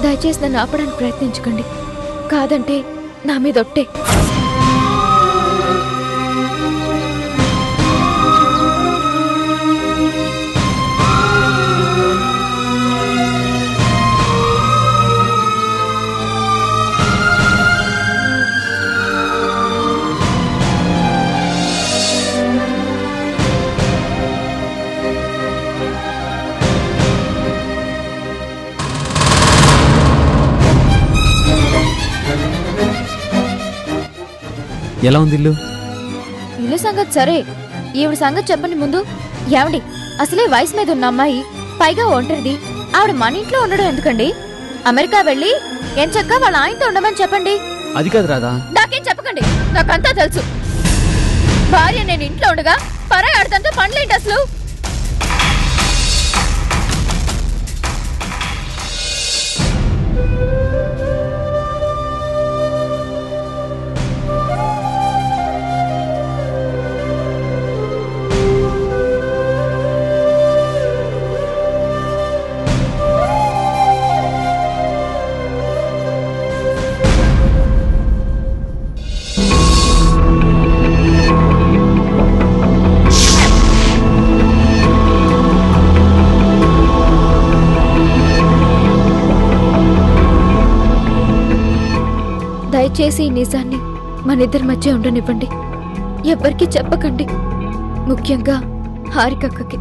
దయచేసి నన్ను ఆపడానికి ప్రయత్నించకండి. కాదంటే నా మీద ఒట్టే. ఎలా ఉంది ఇల్లు? ఇల్లు సంగతి సరే, ఈవిడ సంగతి చెప్పండి ముందు. ఏమండి, అసలే వయసు మీద ఉన్న అమ్మాయి, పైగా ఒంటరిది. ఆవిడ మన ఇంట్లో ఉండడం ఎందుకండి? అమెరికా వెళ్ళి ఎంచక్కా వాళ్ళ ఆయనతో ఉండమని చెప్పండి. అది కాదు రాదా. నాకేం చెప్పకండి, నాకంతా తెలుసు. భార్య నేను ఇంట్లో ఉండగా పరాయి ఆడతంతో పనులేంటి అసలు? దయచేసి ఈ నిజాన్ని మనిద్దరి మధ్య ఉండనివ్వండి. ఎవ్వరికీ చెప్పకండి, ముఖ్యంగా హారికక్కకి.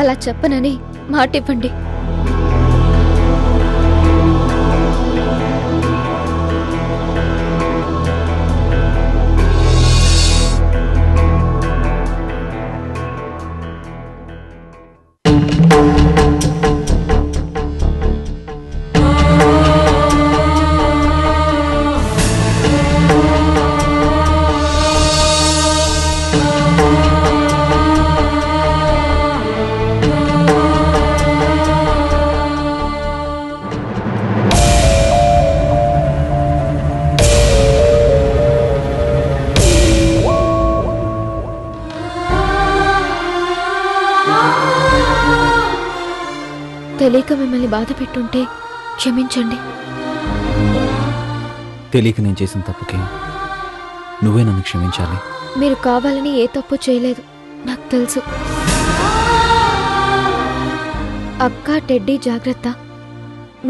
అలా చెప్పనని మాటివ్వండి. తెలియక మిమ్మల్ని బాధ పెట్టుంటే క్షమించండి. తెలియక నేను చేసిన తప్పుకి నువ్వే నన్ను క్షమించాలి. మీరు కావాలని ఏ తప్పు చేయలేదు, నాకు తెలుసు. అక్క, టెడ్డీ జాగ్రత్త.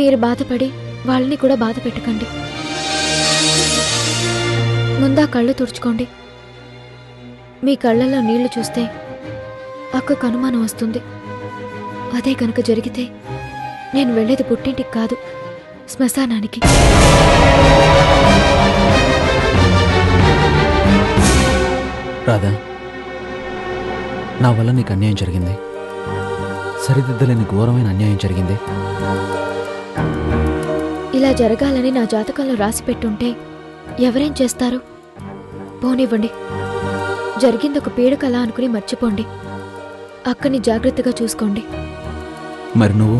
మీరు బాధపడి వాళ్ళని కూడా బాధ పెట్టకండి. ముందా కళ్ళు తుడుచుకోండి. మీ కళ్ళల్లో నీళ్లు చూస్తే అక్కకు అనుమానం వస్తుంది. అదే కనుక జరిగితే నేను వెళ్ళేది పుట్టింటికి కాదు, శ్మశానానికి. రాధా, నా వల్ల నీకు అన్యాయం జరిగింది. సరిదిద్దలేని ఘోరమైన అన్యాయం జరిగింది. ఇలా జరగాలని నా జాతకంలో రాసి పెట్టుంటే ఎవరేం చేస్తారు? పోనివ్వండి. జరిగింది ఒక పీడకలా అనుకుని మర్చిపోండి. అక్కని జాగ్రత్తగా చూసుకోండి. మరి నువ్వు?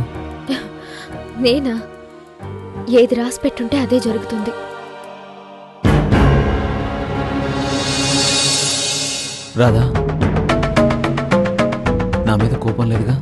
నేనా? ఏది రాసి పెట్టుంటే అదే జరుగుతుంది. రాధా, నా మీద కోపం లేదుగా?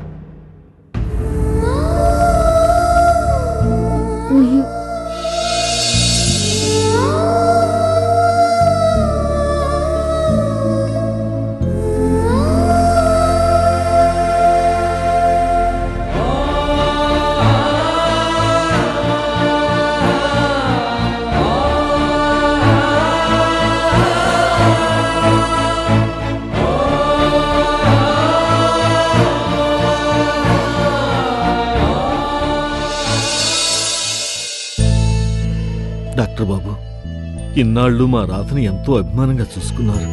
డాక్టర్ బాబు, ఇన్నాళ్ళు మా రాధని ఎంతో అభిమానంగా చూసుకున్నారు.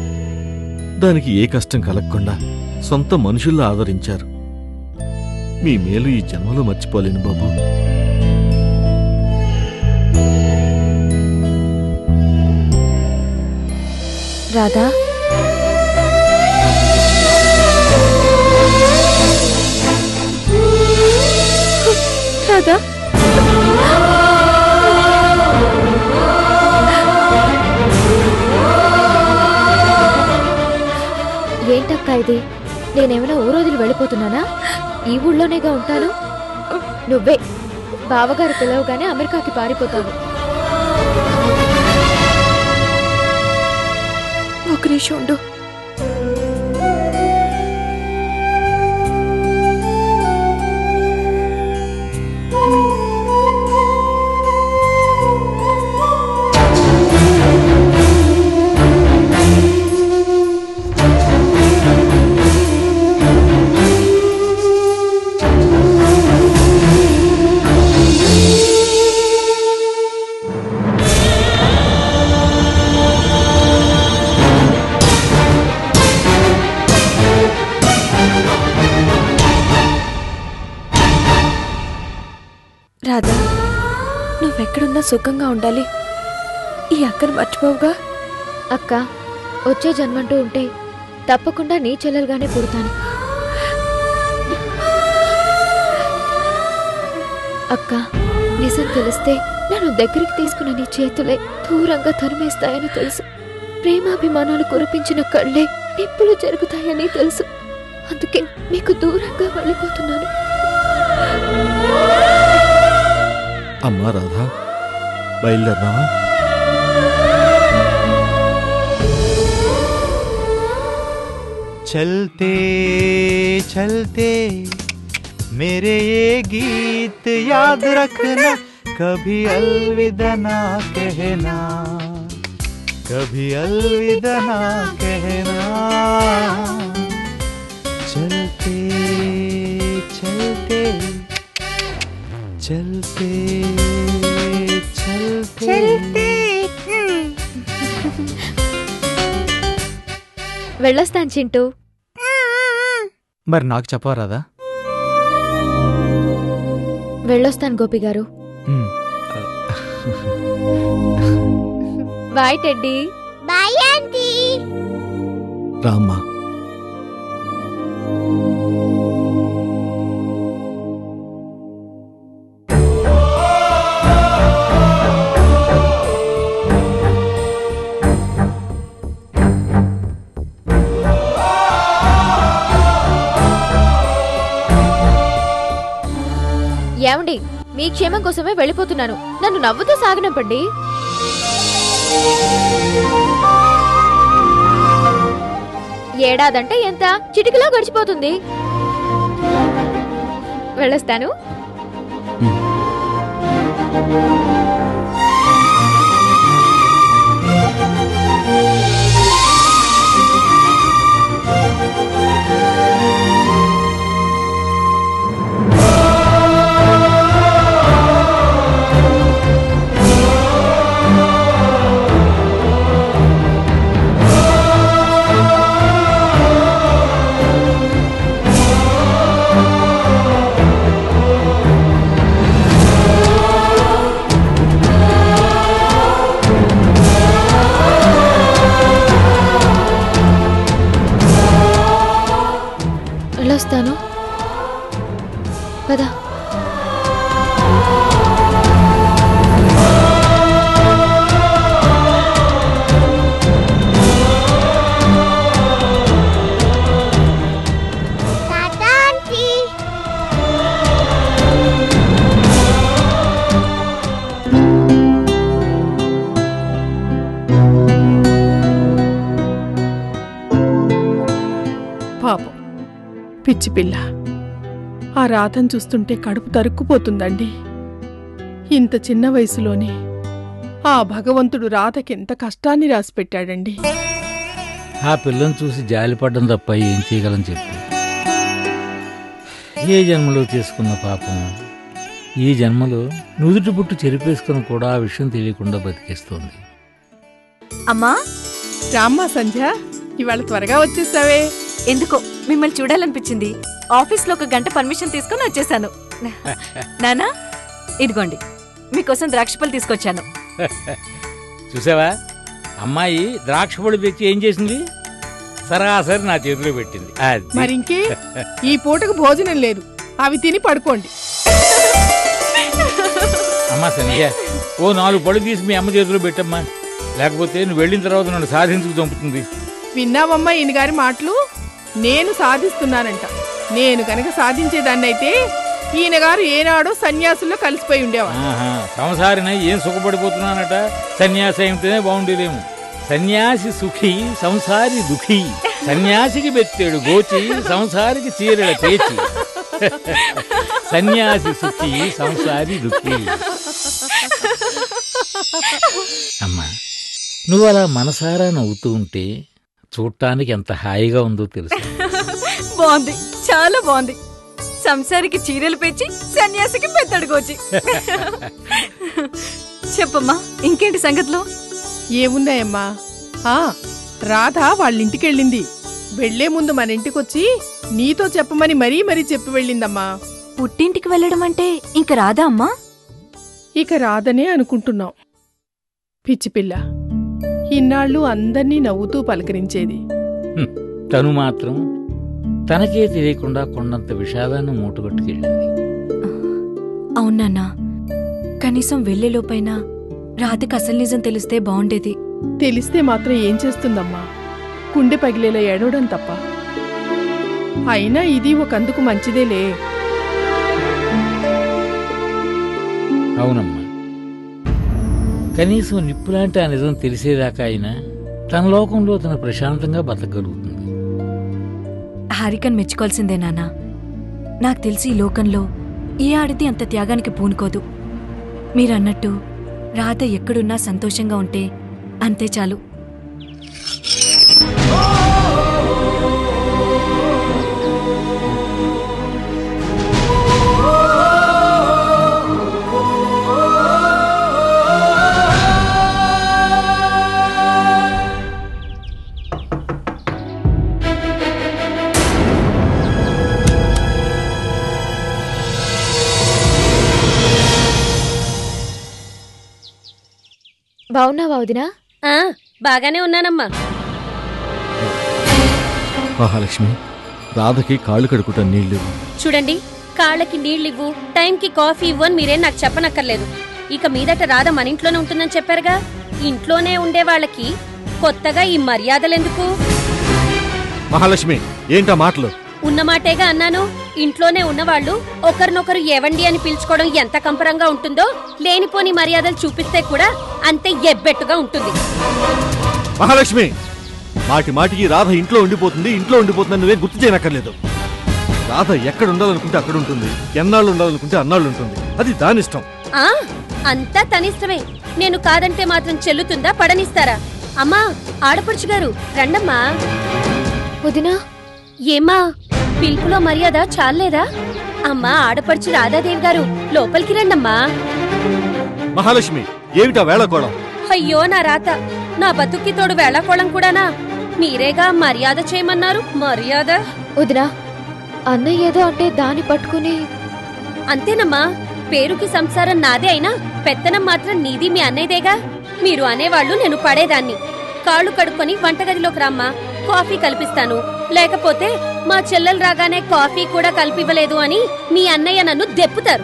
దానికి ఏ కష్టం కలగకుండా సొంత మనుషుల్లా ఆదరించారు. మీ మేలు ఈ జన్మలో మర్చిపోలేను బాబు. రాధా, రాధా, ఏంటక్క ఇది? నేనేమైనా ఊరోజులు వెళ్ళిపోతున్నానా? ఈ ఊళ్ళోనేగా ఉంటాను. నువ్వే బావగారు పిలవగానే అమెరికాకి పారిపోతావు. ఒక నిమిషం ఉండు. రాధా, నువ్వెక్కడున్నా సుఖంగా ఉండాలి. ఈ అక్కను మర్చిపోవుగా. అక్క, వచ్చే జన్మంటూ ఉంటే తప్పకుండా నీ చెల్లెలుగానే పుడతాను. అక్క, నిజం తెలిస్తే నన్ను దగ్గరికి తీసుకున్న నీ చేతులే దూరంగా తరిమేస్తాయని తెలుసు. ప్రేమాభిమానాలు కురిపించిన కళ్ళే నిప్పులు జరుగుతాయని తెలుసు. అందుకే నీకు దూరంగా వెళ్ళిపోతున్నాను. అమ్మా రాధా, బయలుదేరదామా? चलते चलते मेरे ये गीत याद रखना, कभी अलविदा ना कहना, कभी अलविदा ना कहना। चलते चलते चलते चलते వెళ్ళొస్తాను చింటూ. మరి నాకు చెప్పరాదా? వెళ్ళొస్తాను గోపి గారు. Bye teddy. Bye aunty. రామ్మా. ఏమండి, మీ క్షేమం కోసమే వెళ్ళిపోతున్నాను. నన్ను నవ్వుతూ సాగనంపండి. ఏడాదంటే ఎంత చిటికలో గడిచిపోతుంది. వెళ్ళొస్తాను. వెళ్ళొస్తాను. పద. పాపం పిచ్చి పిల్ల. ఆ రాధను చూస్తుంటే కడుపు తరుక్కుపోతుందండి. ఇంత చిన్న వయసులోనే ఆ భగవంతుడు రాధకెంత కష్టాన్ని రాసిపెట్టాడండి. ఆ పిల్లని చూసి జాలిపడ్డం తప్ప ఏం చేయగలని చెప్పి. ఏ జన్మలో చేసుకున్న పాపం ఈ జన్మలో నుదుటి పుట్టు చెరిపేసుకుని కూడా ఆ విషయం తెలియకుండా బతికేస్తోంది. అమ్మా, రామ్మా సంధ్య, ఇవాళ త్వరగా వచ్చేసావే. ఎందుకో మిమ్మల్ని చూడాలనిపించింది. ఆఫీస్లో 1 గంట పర్మిషన్ తీసుకుని వచ్చేసాను. నానా, ఇదిగోండి మీకోసం ద్రాక్ష పళ్ళు తీసుకొచ్చాను. చూసావా, అమ్మాయి ద్రాక్ష పళ్ళు తెచ్చి ఏం చేసింది? సరాసరి నా చేతిలో పెట్టింది. మరింకే ఈ పూటకు భోజనం లేదు, అవి తిని పడుకోండి. అమ్మా సంధ్య, ఓ 4 పళ్ళు తీసి మీ అమ్మ చేతిలో పెట్టమ్మా, లేకపోతే నువ్వు వెళ్ళిన తర్వాత నన్ను సాధించుకు చంపుతుంది. విన్నావమ్మా ఈయన గారి మాటలు? నేను సాధిస్తున్నానంట. నేను కనుక సాధించేదాన్నైతే ఈయన గారు ఏనాడో సన్యాసుల్లో కలిసిపోయి ఉండేవారు. సంసారినై ఏం సుఖపడిపోతున్నానట. సన్యాసి అయితేనే బాగుండేదేమో. సన్యాసి సుఖీ సంసారి దుఃఖీ. సన్యాసికి బెత్తేడు గోచి సంసారికి చీరల పేచి. సన్యాసి సుఖీ సంసారి దుఃఖీ. అమ్మా, నువ్వు అలా మనసారా నవ్వుతూ ఉంటే చూడటానికి ఎంత హాయిగా ఉందో తెలుసు. బాగుంది, చాలా బాగుంది. సంసారికి చీరలు పెంచి సన్యాసికి పెద్దడుగోచి. చెప్పమ్మా, ఇంకేంటి సంగతులు? ఏమున్నాయమ్మా? రాధ వాళ్ళింటికెళ్ళింది. వెళ్లే ముందు మన ఇంటికొచ్చి నీతో చెప్పమని మరీ చెప్పి వెళ్ళిందమ్మా. పుట్టింటికి వెళ్ళడం అంటే ఇంక రాదా అమ్మా? ఇక రాదనే అనుకుంటున్నాం. పిచ్చిపిల్ల ఇన్నాళ్ళు అందర్నీ నవ్వుతూ పలకరించేది. తను మాత్రం తనకే తెలియకుండా కొండంత విషాదాన్ని మూటగట్టుకెళ్ళింది. అవునన్నా, కనీసం వెళ్లేలోపైనా రాధకి అసలు నిజం తెలిస్తే బాగుండేది. తెలిస్తే మాత్రం ఏం చేస్తుందమ్మా? గుండె పగిలేలా ఏడవడం తప్ప. అయినా ఇది ఒకందుకు మంచిదేలే. అవునమ్మా, కనీసం నిప్పులాంటి ఆ నిజం తెలిసేదాకా అయినా తన లోకంలో తన ప్రశాంతంగా బతకగలుగుతుంది. హారికన్ మెచ్చుకోవాల్సిందే నాన్నా. నాకు తెలిసి ఈ లోకంలో ఏ ఆడితే అంత త్యాగానికి పూనుకోదు. మీరన్నట్టు రాధ ఎక్కడున్నా సంతోషంగా ఉంటే అంతే చాలు. బావున్నావా వదినా? బాగానే ఉన్నానమ్మా. మహాలక్ష్మి, రాధకి కాళ్ళు కడుకుట నీళ్లు. చూడండి, కాళ్ళకి నీళ్ళివ్వు, టైంకి కాఫీ ఇవ్వు అని మీరేం నాకు చెప్పనక్కర్లేదు. ఇక మీదట రాధ మన ఇంట్లోనే ఉంటుందని చెప్పారుగా. ఇంట్లోనే ఉండే వాళ్ళకి కొత్తగా ఈ మర్యాదలెందుకు? మహాలక్ష్మి, ఏంటా మాటలు? ఉన్నమాటేగా అన్నాను. ఇంట్లోనే ఉన్నవాళ్లు ఒకరినొకరు ఏవండి అని పిలుచుకోవడం ఎంత కంపరంగా ఉంటుందో లేనిపోని మర్యాదలు చూపిస్తే కూడా అంతే ఎబ్బెట్టుగా ఉంటుంది. మహాలక్ష్మి, మాటికి రాధ ఇంట్లో ఉండిపోతుందని నువ్వే గుర్తు చేయనక్కర్లేదు. రాధ ఎక్కడ ఉండాలనుకుంటే అక్కడ ఉంటుంది, ఎన్నాళ్ళు ఉండాలనుకుంటే అన్నాళ్ళు ఉంటుంది. అది దానిష్టం. అంతా తనిష్టమే. నేను కాదంటే మాత్రం చెల్లుతుందా? పడనిస్తారా? అమ్మా, ఆడపడుచు గారు రండమ్మా. వదినా, ఏమా పిలుపులో మర్యాద చాలేదా? అమ్మా, ఆడపడుచు రాధాదేవి గారు లోపలికి రండమ్మా. మహాలక్ష్మి, ఏమిటా వేళకోళం? అయ్యో నా రాత, నా బతుక్కి తోడు వేళకోళం కూడానా? మీరేగా మర్యాద చేయమన్నారు. మర్యాద? వదినా, అన్నయ్య ఏదో అంటే దాన్ని పట్టుకుని. అంతేనమ్మా, పేరుకి సంసారం నాదే అయినా పెత్తనం మాత్రం నీది మీ అన్నయ్యదేగా. మీరు అనేవాళ్లు నేను పడేదాన్ని. కాళ్ళు కడుక్కొని వంటగదిలోకి రామ్మా, కాఫీ కల్పిస్తాను. లేకపోతే మా చెల్లెలు రాగానే కాఫీ కూడా కలిపివ్వలేదు అని మీ అన్నయ్య నన్ను దెప్పుతారు.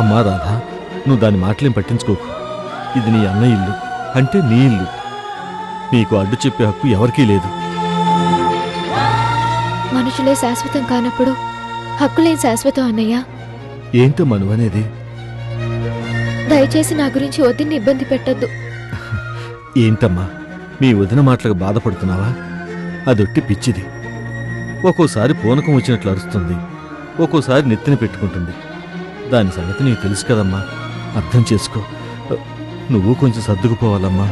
అమ్మా రాధ, నువ్వు దాని మాటలేం పట్టించుకోకు. ఇది నీ అన్న ఇల్లు, అంటే నీ ఇల్లు. నీకు అడ్డు చెప్పే హక్కు ఎవరికీ లేదు. మనుషులే శాశ్వతం కానప్పుడు హక్కులేం శాశ్వతం అన్నయ్య. ఏంటమ్మా నువ్వనేది? దయచేసి నా గురించి వదిన్ని ఇబ్బంది పెట్టద్దు. ఏంటమ్మా, మీ వదిన మాటలకు బాధపడుతున్నావా? అదొట్టి పిచ్చిది. ఒక్కోసారి పూనకం వచ్చినట్లు అరుస్తుంది, ఒక్కోసారి నెత్తిన పెట్టుకుంటుంది. దాని సంగతి నీకు తెలుసు కదమ్మా. అర్థం చేసుకో. నువ్వు కొంచెం సర్దుకుపోవాలమ్మా.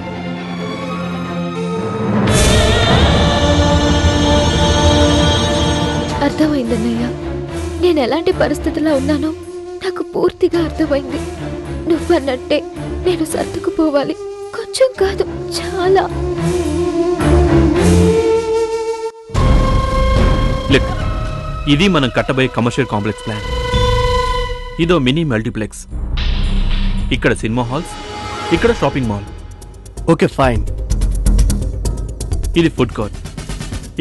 అర్థమైందన్నయ్య. నేను ఎలాంటి పరిస్థితిలో ఉన్నానో నాకు పూర్తిగా అర్థమైంది. నువ్వన్నట్టే నేను సర్దుకుపోవాలి. కొంచెం కాదు, చాలా. లుక్, ఇది మనం కట్టబోయే కమర్షియల్ కాంప్లెక్స్ ప్లాన్. ఇదో మినీ మల్టీప్లెక్స్. ఇక్కడ సినిమా హాల్స్, ఇక్కడ షాపింగ్ మాల్. Okay, fine. ఇది ఫుడ్ కోర్ట్.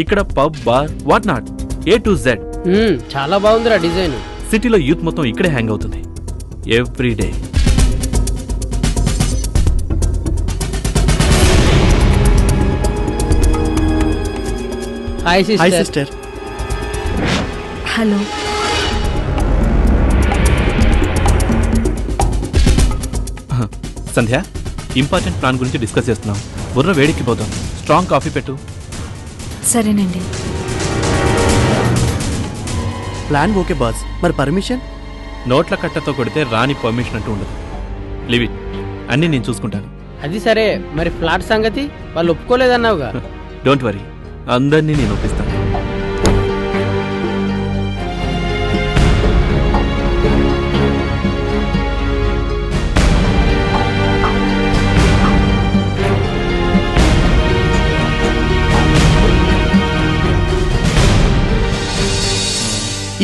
ఇక్కడ pub, bar, what not, A to Z. చాలా బాగుందిరా డిజైన్. సిటీలో యూత్ మొత్తం ఇక్కడే హ్యాంగ్ అవుతుంది every day. Hi hi sister. Sister. Hello. Sandhya, important plan గురించి డిస్కస్ చేస్తున్నాం. బుర్ర వేడెక్కిపోతాం. స్ట్రాంగ్ కాఫీ పెట్టు. సరేనండి. ప్లాన్ ఓకే బాస్, మరి పర్మిషన్? నోట్ల కట్టతో కొడితే రాని పర్మిషన్ అంటూ ఉండదు. లివ్ ఇట్, అన్నీ నేను చూసుకుంటాను. అది సరే, మరి ఫ్లాట్ సంగతి వాళ్ళు ఒప్పుకోలేదన్నావుగా. డోంట్ వరీ, అందరినీ నేను ఒప్పిస్తాను.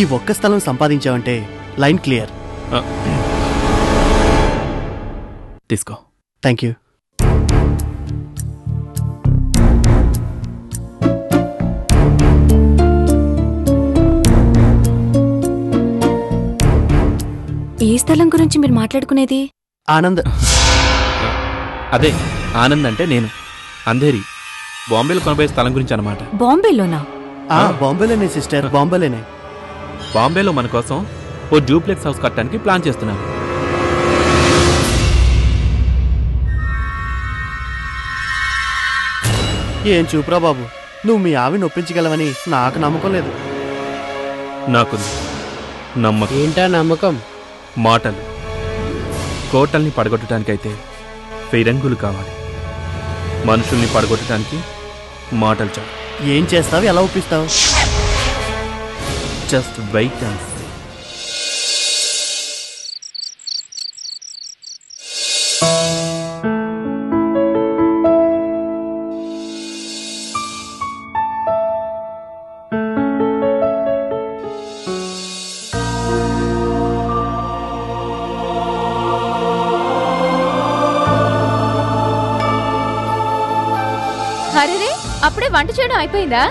ఈ ఒక్క స్థలం సంపాదించావంటే లైన్ క్లియర్. తీసుకో. Thank you. ఏ స్థలం గురించి మీరు మాట్లాడుకునేది? ఆనంద్. అదే ఆనంద్ అంటే నేను. అంధేరి, బాంబేలో కొనబోయే స్థలం గురించి అన్నమాట. బాంబేలోనా? బాంబేలోనే సిస్టర్, బాంబేలోనే. బాంబేలో మన కోసం ఓ డూప్లెక్స్ హౌస్ కట్టడానికి ప్లాన్ చేస్తున్నాను. ఏం చూపురా బాబు, నువ్వు మీ ఆవిని ఒప్పించగలవని నాకు నమ్మకం లేదు. నాకు నమ్మకం. ఏంటా నమ్మకం? మాటలు. కోటల్ని పడగొట్టడానికైతే ఫిరంగులు కావాలి, మనుషుల్ని పడగొట్టడానికి మాటలు చాలు. ఏం చేస్తావు, ఎలా ఒప్పిస్తావు? Just wait and see. అరే, అప్పుడే వంట చేయడం అయిపోయిందా?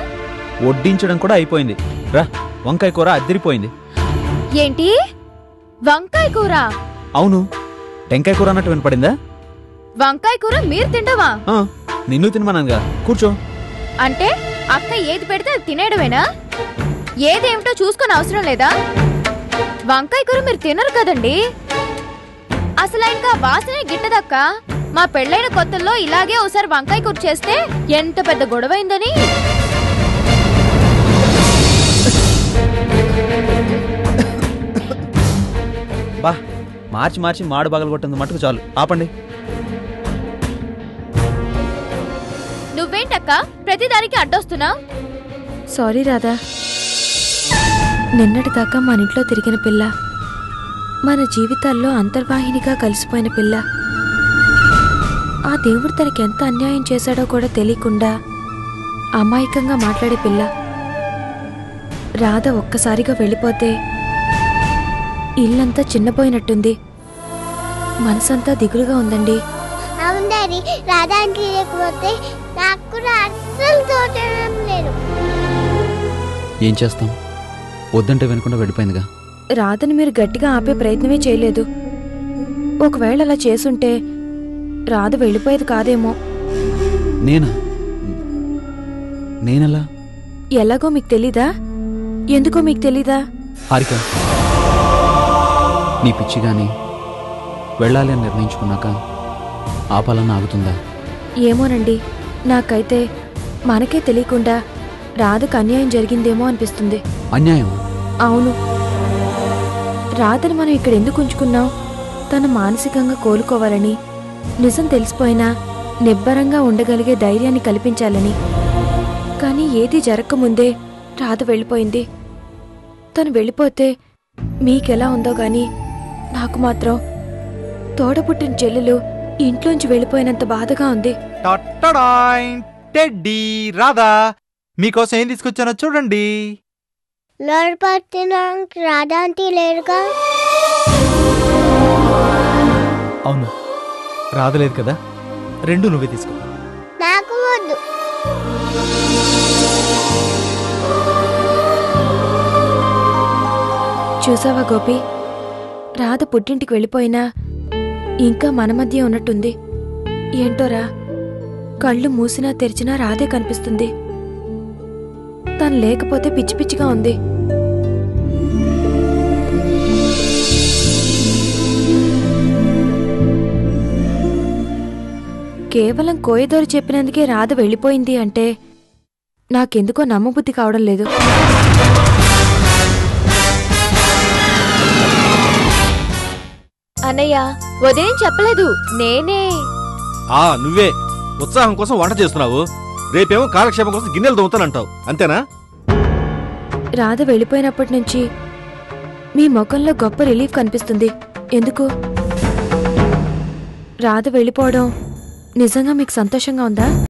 వడ్డించడం కూడా అయిపోయింది. రా, వంకాయ కూర అద్దరిపోయింది. ఏంటి వంకాయ కూర? అవును, టెంకాయ కూర అన్నట్టు వినపడిందా? వంకాయ కూర మీరు తింటావా? నిన్ను తినమన్నానుగా, కూర్చో. అంటే అక్క ఏది పెడితే అది తినేయడమేనా? ఏదేమిటో చూసుకొని అవసరం లేదా? వంకాయ కూర మీరు తినరు కదండి. అసలు ఇంకా వాసనే గిట్టదక్క. మా పెళ్ళైన కొత్తల్లో ఇలాగే ఒకసారి వంకాయ కూర చేస్తే ఎంత పెద్ద గొడవైందని. బా, మార్చి మార్చి మాడు పగలగొట్టింది మటుకు చాలు, ఆపండి. నువ్వేంటక్క ప్రతిదానికి అడ్డొస్తున్నావు? సారీ రాధా. నిన్నటిదాకా మన ఇంట్లో తిరిగిన పిల్ల, మన జీవితాల్లో అంతర్వాహినిగా కలిసిపోయిన పిల్ల, ఆ దేవుడు తనకి ఎంత అన్యాయం చేశాడో కూడా తెలియకుండా అమాయకంగా మాట్లాడే పిల్ల. రాధ ఒక్కసారిగా వెళ్ళిపోతే ఇల్లంతా చిన్నపోయినట్టుంది. మనసంతా దిగులుగా ఉందండి. అవును డాడీ, రాధా అంటే లేకపోతే నాకు కూడా అస్సలు తోచడం లేదు. ఏం చేస్తాం, వద్దంటే వినకుండా వెళ్ళిపోయిందిగా. రాధని మీరు గట్టిగా ఆపే ప్రయత్నమే చేయలేదు. ఒకవేళ అలా చేసుంటే రాధ వెళ్ళిపోయేది కాదేమో. నేనెలా? ఎలాగో మీకు తెలీదా? ఎందుకో మీకు తెలీదా? హారిక, నీ పిచ్చి గాని వెళ్ళాలి అని నిర్ణయించుకున్నాక ఆపాలన్న ఆగుతుందా? ఏమోనండి, నాకైతే మనకే తెలియకుండా రాధకు అన్యాయం జరిగిందేమో అనిపిస్తుంది. అన్యాయం? అవును. రాధని మనం ఇక్కడ ఎందుకు ఉంచుకున్నాం? తను మానసికంగా కోలుకోవాలని, నిజం తెలిసిపోయినా నిబ్బరంగా ఉండగలిగే ధైర్యాన్ని కల్పించాలని. కానీ ఏదీ జరగకముందే రాధ వెళ్ళిపోయింది. తను వెళ్ళిపోతే మీకెలా ఉందో గాని నాకు మాత్రం తోడపుట్టిన చెల్లెలు ఇంట్లోంచి వెళ్ళిపోయినంత బాధగా ఉంది. టెడ్డీ, రాధా, మీకోసం ఏం తీసుకొచ్చానో చూడండి. లోడ్ పట్టినాక రాధా అంటే లేరుగా. అవును, రాధలేదు కదా, రెండు నువ్వే తీసుకో. నాకు వద్దు. చూసావా గోపి, రాధ పుట్టింటికి వెళ్ళిపోయినా ఇంకా మన మధ్య ఉన్నట్టుంది. ఏంటోరా, కళ్ళు మూసినా తెరిచినా రాధే కనిపిస్తుంది. తను లేకపోతే పిచ్చి పిచ్చిగా ఉంది. కేవలం కోయదోరు చెప్పినందుకే రాధ వెళ్ళిపోయింది అంటే నాకెందుకో నమ్మబుద్ధి కావడం లేదు. అన్నయ్య ఉదయం చెప్పలేదు, నేనే. నువ్వే ఉత్సాహం కోసం వంట చేస్తున్నావు, రేపేమో కాలక్షేపం కోసం గిన్నెలు దొంగతానంటావు, అంతేనా? రాధ వెళ్ళిపోయినప్పటి నుంచి మీ ముఖంలో గొప్ప రిలీఫ్ కనిపిస్తుంది. ఎందుకు? రాధ వెళ్ళిపోవడం నిజంగా మీకు సంతోషంగా ఉందా?